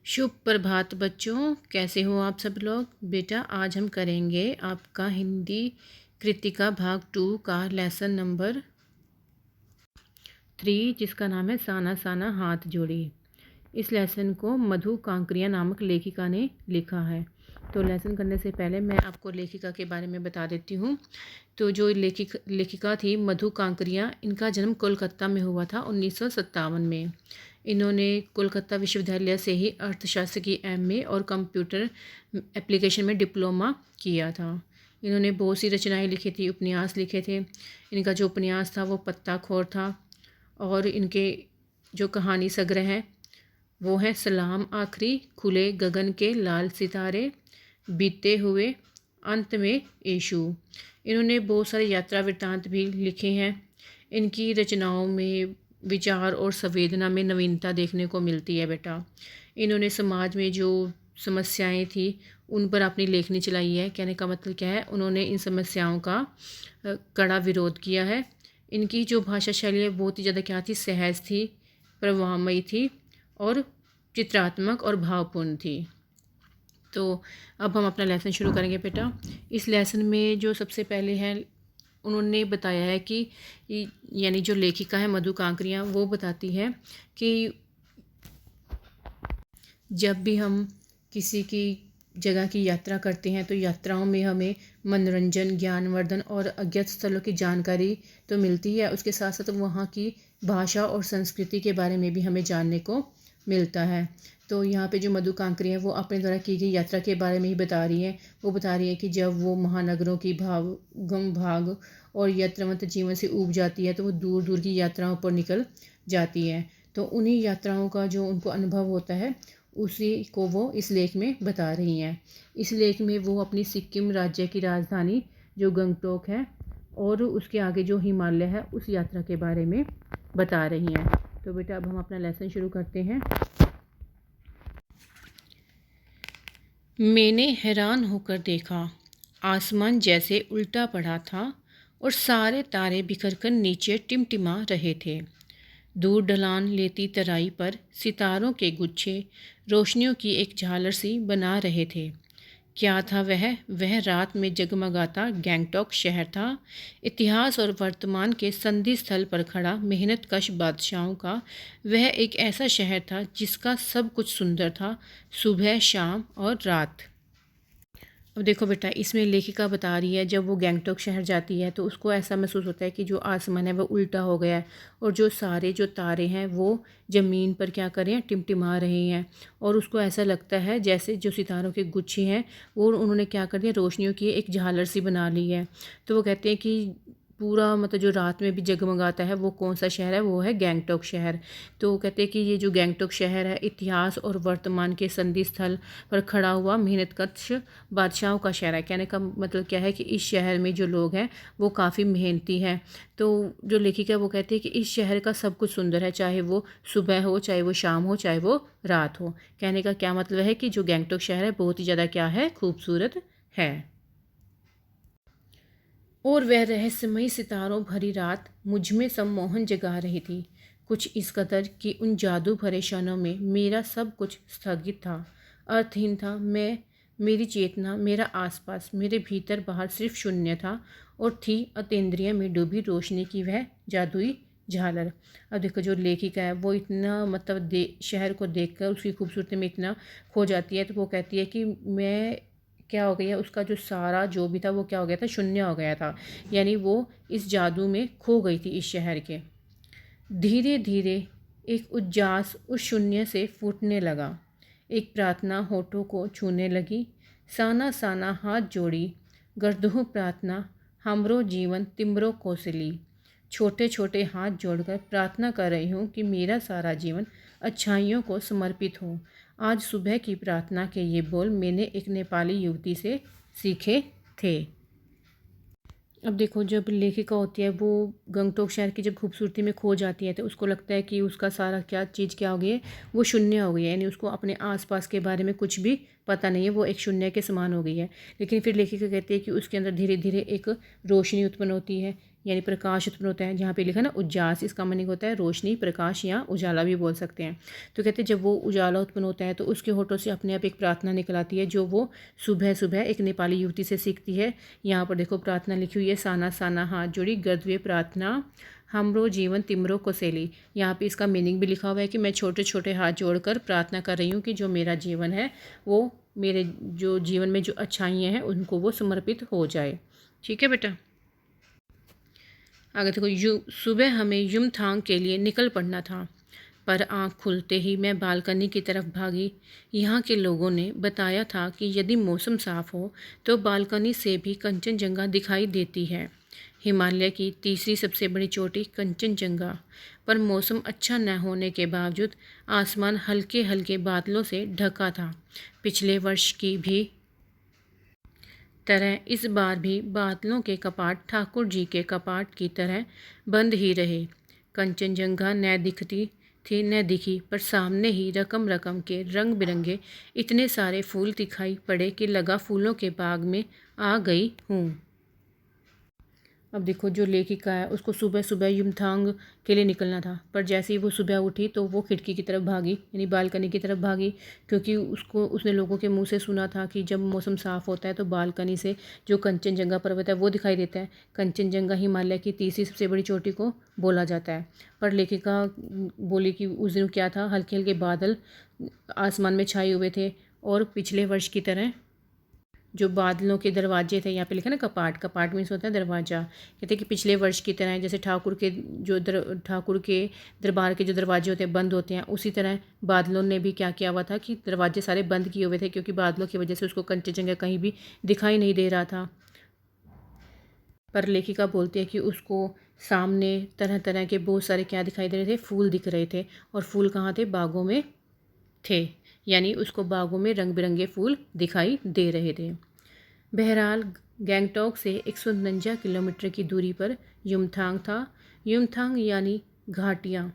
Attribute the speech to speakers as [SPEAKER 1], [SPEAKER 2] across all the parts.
[SPEAKER 1] शुभ प्रभात बच्चों, कैसे हो आप सब लोग। बेटा आज हम करेंगे आपका हिंदी कृतिका भाग 2 का लेसन नंबर 3, जिसका नाम है साना साना हाथ जोड़ी। इस लेसन को मधु कांकरिया नामक लेखिका ने लिखा है। तो लेसन करने से पहले मैं आपको लेखिका के बारे में बता देती हूँ। तो जो लेखिका थी मधु कांकरिया, इनका जन्म कोलकाता में हुआ था 1957 में। इन्होंने कोलकाता विश्वविद्यालय से ही अर्थशास्त्र की एमए और कंप्यूटर एप्लीकेशन में डिप्लोमा किया था। इन्होंने बहुत सी रचनाएं लिखी थी, उपन्यास लिखे थे। इनका जो उपन्यास था वो पत्ताखोर था। और इनके जो कहानी संग्रह है वो है सलाम आखिरी, खुले गगन के लाल सितारे, बीते हुए, अंत में यीशु। इन्होंने बहुत सारे यात्रा वृत्तांत भी लिखे हैं। इनकी रचनाओं में विचार और संवेदना में नवीनता देखने को मिलती है बेटा। इन्होंने समाज में जो समस्याएं थी उन पर अपनी लेखनी चलाई है। कहने का मतलब क्या है, उन्होंने इन समस्याओं का कड़ा विरोध किया है। इनकी जो भाषा शैली है बहुत ही ज़्यादा क्या थी, सहज थी, प्रवाहमयी थी और चित्रात्मक और भावपूर्ण थी। तो अब हम अपना लेसन शुरू करेंगे बेटा। इस लेसन में जो सबसे पहले है, उन्होंने बताया है कि यानी जो लेखिका है मधु कांकरिया, वो बताती है कि जब भी हम किसी की जगह की यात्रा करते हैं तो यात्राओं में हमें मनोरंजन, ज्ञानवर्धन और अज्ञात स्थलों की जानकारी तो मिलती है। उसके साथ साथ वहाँ की भाषा और संस्कृति के बारे में भी हमें जानने को मिलता है। तो यहाँ पे जो मधु कांकरिया है वो अपने द्वारा की गई यात्रा के बारे में ही बता रही है। वो बता रही है कि जब वो महानगरों की गम भाग और यत्रमत जीवन से ऊब जाती है तो वो दूर दूर की यात्राओं पर निकल जाती है। तो उन्हीं यात्राओं का जो उनको अनुभव होता है उसी को वो इस लेख में बता रही हैं। इस लेख में वो अपनी सिक्किम राज्य की राजधानी जो गंगटोक है और उसके आगे जो हिमालय है उस यात्रा के बारे में बता रही हैं। तो बेटा अब हम अपना लेसन शुरू करते हैं। मैंने हैरान होकर देखा, आसमान जैसे उल्टा पड़ा था और सारे तारे बिखरकर नीचे टिमटिमा रहे थे। दूर ढलान लेती तराई पर सितारों के गुच्छे रोशनियों की एक झालर सी बना रहे थे। क्या था वह रात में जगमगाता गैंगटॉक शहर था। इतिहास और वर्तमान के संधि स्थल पर खड़ा मेहनतकश बादशाहों का वह एक ऐसा शहर था जिसका सब कुछ सुंदर था, सुबह, शाम और रात। अब देखो बेटा, इसमें लेखिका बता रही है जब वो गैंगटॉक शहर जाती है तो उसको ऐसा महसूस होता है कि जो आसमान है वो उल्टा हो गया है और जो सारे जो तारे हैं वो ज़मीन पर क्या कर रहे हैं, टिमटिमा रहे हैं। और उसको ऐसा लगता है जैसे जो सितारों के गुच्छे हैं वो उन्होंने क्या कर दिया, रोशनियों की एक झालर सी बना ली है। तो वो कहते हैं कि पूरा मतलब जो रात में भी जगमगाता है वो कौन सा शहर है, वो है गैंगटॉक शहर। तो कहते हैं कि ये जो गैंगटॉक शहर है इतिहास और वर्तमान के संधि स्थल पर खड़ा हुआ मेहनतकश बादशाहों का शहर है। कहने का मतलब क्या है कि इस शहर में जो लोग हैं वो काफ़ी मेहनती हैं। तो जो लेखिका है वो कहती है कि इस शहर का सब कुछ सुंदर है, चाहे वो सुबह हो, चाहे वो शाम हो, चाहे वो रात हो। कहने का क्या मतलब है कि जो गैंगटॉक शहर है बहुत ही ज़्यादा क्या है, खूबसूरत है। और वह रहस्यमयी सितारों भरी रात मुझ में सम्मोहन जगा रही थी, कुछ इस कदर कि उन जादू भरे क्षणों में मेरा सब कुछ स्थगित था, अर्थहीन था। मेरी चेतना, मेरा आसपास, मेरे भीतर बाहर सिर्फ शून्य था और थी अतीन्द्रिय में डूबी रोशनी की वह जादुई झालर। अब देखो जो लेखिका है वो इतना मतलब शहर को देखकर उसकी खूबसूरती में इतना खो जाती है। तो वो कहती है कि मैं क्या हो गया, उसका जो सारा जो भी था वो क्या हो गया था, शून्य हो गया था। यानी वो इस जादू में खो गई थी इस शहर के। धीरे धीरे एक उज्जास उस शून्य से फूटने लगा। एक प्रार्थना होठों को छूने लगी। साना साना हाथ जोड़ी, गर्दोह प्रार्थना, हमरो जीवन तिमरो कौशली। छोटे छोटे हाथ जोड़कर प्रार्थना कर रही हूँ कि मेरा सारा जीवन अच्छाइयों को समर्पित हो। आज सुबह की प्रार्थना के ये बोल मैंने एक नेपाली युवती से सीखे थे। अब देखो जब लेखिका होती है वो गंगटोक शहर की जब खूबसूरती में खो जाती है तो उसको लगता है कि उसका सारा क्या चीज़ क्या हो गई है, वो शून्य हो गई है। यानी उसको अपने आसपास के बारे में कुछ भी पता नहीं है, वो एक शून्य के समान हो गई है। लेकिन फिर लेखिका कहती है कि उसके अंदर धीरे धीरे एक रोशनी उत्पन्न होती है, यानी प्रकाश उत्पन्न होता है। जहाँ पे लिखा ना उज्जास, इसका मीनिंग होता है रोशनी, प्रकाश या उजाला भी बोल सकते हैं। तो कहते हैं जब वो उजाला उत्पन्न होता है तो उसके होठों से अपने आप एक प्रार्थना निकल आती है, जो वो सुबह सुबह एक नेपाली युवती से सीखती है। यहाँ पर देखो प्रार्थना लिखी हुई है, साना साना हाथ जोड़ी गद्वे प्रार्थना हमरो जीवन तिमरो कोसेली। यहाँ पे इसका मीनिंग भी लिखा हुआ है कि मैं छोटे छोटे हाथ जोड़कर प्रार्थना कर रही हूँ कि जो मेरा जीवन है वो मेरे जो जीवन में जो अच्छाइयाँ हैं उनको वो समर्पित हो जाए। ठीक है बेटा। आगे देखो, सुबह हमें युमथांग के लिए निकल पड़ना था, पर आँख खुलते ही मैं बालकनी की तरफ भागी। यहाँ के लोगों ने बताया था कि यदि मौसम साफ़ हो तो बालकनी से भी कंचनजंगा दिखाई देती है, हिमालय की तीसरी सबसे बड़ी चोटी कंचनजंगा। पर मौसम अच्छा न होने के बावजूद आसमान हल्के हल्के बादलों से ढका था। पिछले वर्ष की भी तरह इस बार भी बादलों के कपाट ठाकुर जी के कपाट की तरह बंद ही रहे। कंचनजंगा न दिखती थी न दिखी, पर सामने ही रकम रकम के रंग बिरंगे इतने सारे फूल दिखाई पड़े कि लगा फूलों के बाग में आ गई हूँ। अब देखो, जो लेखिका है उसको सुबह सुबह युमथांग के लिए निकलना था, पर जैसे ही वो सुबह उठी तो वो खिड़की की तरफ भागी, यानी बालकनी की तरफ भागी, क्योंकि उसने लोगों के मुंह से सुना था कि जब मौसम साफ़ होता है तो बालकनी से जो कंचनजंगा पर्वत है वो दिखाई देता है। कंचनजंगा हिमालय की तीसरी सबसे बड़ी चोटी को बोला जाता है। पर लेखिका बोली कि उस दिन क्या था, हल्के हल्के बादल आसमान में छाए हुए थे और पिछले वर्ष की तरह जो बादलों के दरवाजे थे, यहाँ पे लिखा ना कपाट, कपाट मीन्स होता है दरवाज़ा। कहते हैं कि पिछले वर्ष की तरह जैसे ठाकुर के दरबार के जो दरवाजे होते हैं बंद होते हैं, उसी तरह बादलों ने भी क्या किया हुआ था कि दरवाजे सारे बंद किए हुए थे, क्योंकि बादलों की वजह से उसको कंचनजंगा कहीं भी दिखाई नहीं दे रहा था। पर लेखिका बोलती है कि उसको सामने तरह तरह के बहुत सारे क्या दिखाई दे रहे थे, फूल दिख रहे थे। और फूल कहाँ थे, बागों में थे, यानी उसको बागों में रंग बिरंगे फूल दिखाई दे रहे थे। बहरहाल गैंगटॉक से 149 किलोमीटर की दूरी पर युमथांग था। युमथांग यानी घाटियाँ।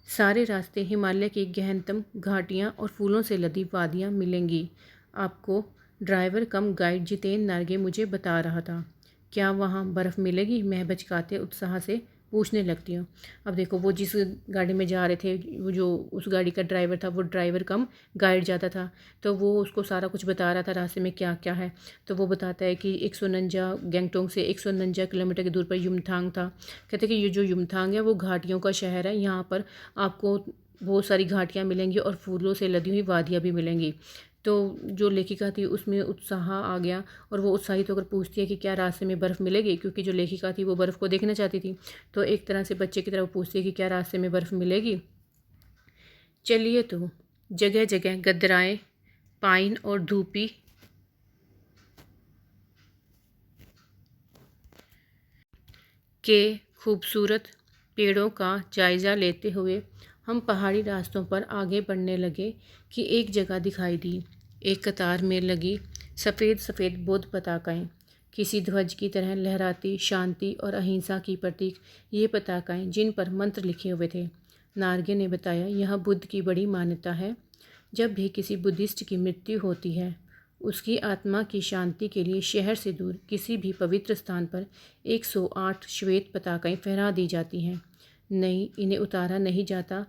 [SPEAKER 1] सारे रास्ते हिमालय की गहनतम घाटियाँ और फूलों से लदी वादियाँ मिलेंगी आपको, ड्राइवर कम गाइड जितेन नार्गे मुझे बता रहा था। क्या वहाँ बर्फ़ मिलेगी, मैं बचकाते उत्साह से पूछने लगती हूँ। अब देखो, वो जिस गाड़ी में जा रहे थे, वो जो उस गाड़ी का ड्राइवर था वो ड्राइवर कम गाइड जाता था, तो वो उसको सारा कुछ बता रहा था रास्ते में क्या क्या है। तो वो बताता है कि 149 गैंगटोक से 149 किलोमीटर की दूर पर युमथांग था। कहते हैं कि ये जो युमथांग है वो घाटियों का शहर है। यहाँ पर आपको बहुत सारी घाटियाँ मिलेंगी और फूलों से लदी हुई वादियाँ भी मिलेंगी। तो जो लेखिका थी उसमें उत्साह आ गया और वो उत्साहित होकर पूछती है कि क्या रास्ते में बर्फ़ मिलेगी, क्योंकि जो लेखिका थी वो बर्फ़ को देखना चाहती थी। तो एक तरह से बच्चे की तरह पूछती है कि क्या रास्ते में बर्फ़ मिलेगी। चलिए, तो जगह जगह गदराएँ, पाइन और धूपी के खूबसूरत पेड़ों का जायज़ा लेते हुए हम पहाड़ी रास्तों पर आगे बढ़ने लगे कि एक जगह दिखाई दी। एक कतार में लगी सफ़ेद सफ़ेद बौद्ध पताकाएँ, किसी ध्वज की तरह लहराती, शांति और अहिंसा की प्रतीक ये पताकाएँ, जिन पर मंत्र लिखे हुए थे। नार्गे ने बताया, यह बुद्ध की बड़ी मान्यता है। जब भी किसी बुद्धिस्ट की मृत्यु होती है, उसकी आत्मा की शांति के लिए शहर से दूर किसी भी पवित्र स्थान पर 108 श्वेत पताकाएँ फहरा दी जाती हैं। नहीं, इन्हें उतारा नहीं जाता,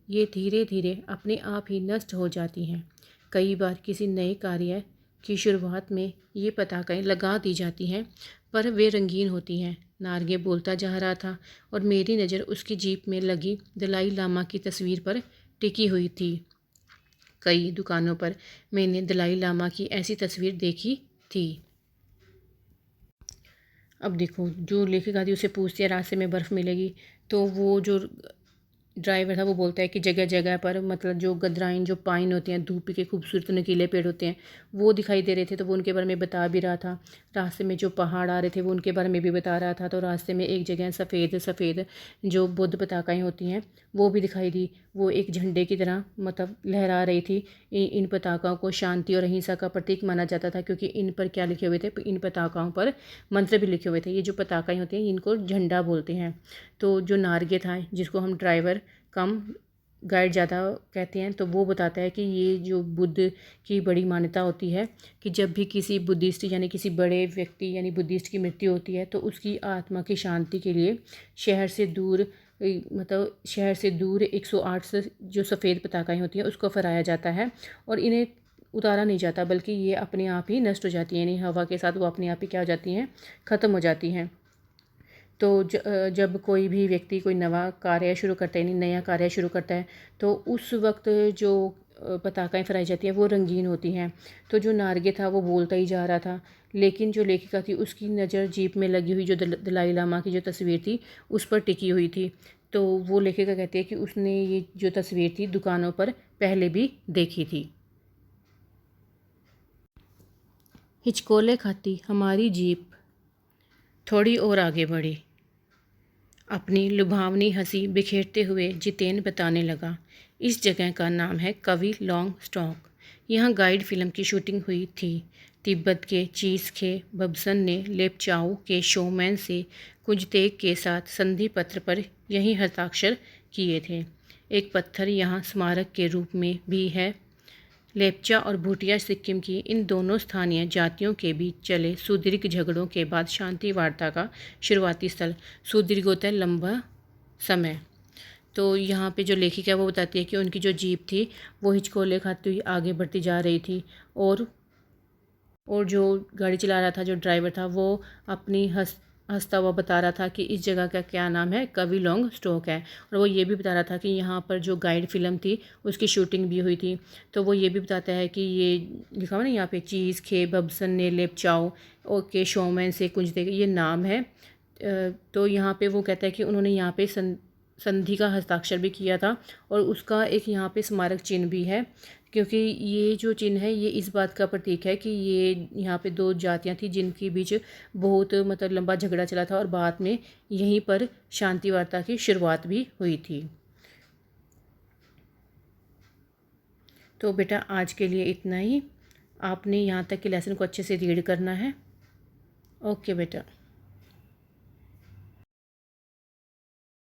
[SPEAKER 1] ये धीरे धीरे अपने आप ही नष्ट हो जाती हैं। कई बार किसी नए कार्य की शुरुआत में ये पताकाएँ लगा दी जाती हैं, पर वे रंगीन होती हैं। नार्गे बोलता जा रहा था और मेरी नज़र उसकी जीप में लगी दलाई लामा की तस्वीर पर टिकी हुई थी। कई दुकानों पर मैंने दलाई लामा की ऐसी तस्वीर देखी थी। अब देखो, जो लेखिका थी उसे पूछती है रास्ते में बर्फ़ मिलेगी, तो वो जो ड्राइवर था वो बोलता है कि जगह जगह पर मतलब जो गदराइन, जो पाइन होती हैं, धूप के खूबसूरत नकीले पेड़ होते हैं, वो दिखाई दे रहे थे। तो वो उनके बारे में बता भी रहा था। रास्ते में जो पहाड़ आ रहे थे वो उनके बारे में भी बता रहा था। तो रास्ते में एक जगह सफ़ेद सफ़ेद जो बुद्ध पताकाएँ होती हैं वो भी दिखाई दी। वो एक झंडे की तरह मतलब लहरा रही थी। इन पताकाओं को शांति और अहिंसा का प्रतीक माना जाता था, क्योंकि इन पर क्या लिखे हुए थे, इन पताकाओं पर मंत्र भी लिखे हुए थे। ये जो पताकाएँ होती हैं इनको झंडा बोलते हैं। तो जो नार्गे था, जिसको हम ड्राइवर कम गाइड ज़्यादा कहते हैं, तो वो बताता है कि ये जो बुद्ध की बड़ी मान्यता होती है कि जब भी किसी बुद्धिस्ट यानी किसी बड़े व्यक्ति यानी बुद्धिस्ट की मृत्यु होती है तो उसकी आत्मा की शांति के लिए शहर से दूर मतलब शहर से दूर 108 से जो सफ़ेद पताकाएँ होती हैं उसको फहराया जाता है और इन्हें उतारा नहीं जाता, बल्कि ये अपने आप ही नष्ट हो जाती हैं, यानी हवा के साथ वो अपने आप ही क्या हो जाती हैं, ख़त्म हो जाती हैं। तो जब कोई भी व्यक्ति कोई नवा कार्य शुरू करता है यानी नया कार्य शुरू करता है तो उस वक्त जो पताकाएँ फहराई जाती हैं वो रंगीन होती हैं। तो जो नार्गे था वो बोलता ही जा रहा था, लेकिन जो लेखिका थी उसकी नज़र जीप में लगी हुई जो दलाई लामा की जो तस्वीर थी उस पर टिकी हुई थी। तो वो लेखिका कहती है कि उसने ये जो तस्वीर थी दुकानों पर पहले भी देखी थी। हिचकोले खाती हमारी जीप थोड़ी और आगे बढ़ी। अपनी लुभावनी हंसी बिखेरते हुए जितेन बताने लगा, इस जगह का नाम है कवि लॉन्ग स्टॉक। यहाँ गाइड फिल्म की शूटिंग हुई थी। तिब्बत के चीज़ खे बब्सन ने लेपचाओ के शोमैन से कुंजतेग के साथ संधि पत्र पर यही हस्ताक्षर किए थे। एक पत्थर यहाँ स्मारक के रूप में भी है। लेप्चा और भूटिया सिक्किम की इन दोनों स्थानीय जातियों के बीच चले सुदीर्घ झगड़ों के बाद शांति वार्ता का शुरुआती स्थल। सुदीर्घ होता है लंबा समय। तो यहाँ पे जो लेखिका है वो बताती है कि उनकी जो जीप थी वो हिचकोले खाती हुई आगे बढ़ती जा रही थी और जो गाड़ी चला रहा था जो ड्राइवर था वो अपनी हंसता हुआ बता रहा था कि इस जगह का क्या नाम है, कवि लॉन्ग स्टॉक है। और वो ये भी बता रहा था कि यहाँ पर जो गाइड फिल्म थी उसकी शूटिंग भी हुई थी। तो वो ये भी बताता है कि ये लिखा हुआ ना यहाँ पे चीज़ खे बब्सन ने लेपचाओ ओके शोमैन से कुंज दे ये नाम है। तो यहाँ पे वो कहता है कि उन्होंने यहाँ पे संधि का हस्ताक्षर भी किया था और उसका एक यहाँ पे स्मारक चिन्ह भी है, क्योंकि ये जो चिन्ह है ये इस बात का प्रतीक है कि ये यहाँ पे दो जातियाँ थी जिनके बीच बहुत मतलब लंबा झगड़ा चला था और बाद में यहीं पर शांति वार्ता की शुरुआत भी हुई थी। तो बेटा आज के लिए इतना ही। आपने यहाँ तक के लेसन को अच्छे से रीड करना है। ओके बेटा।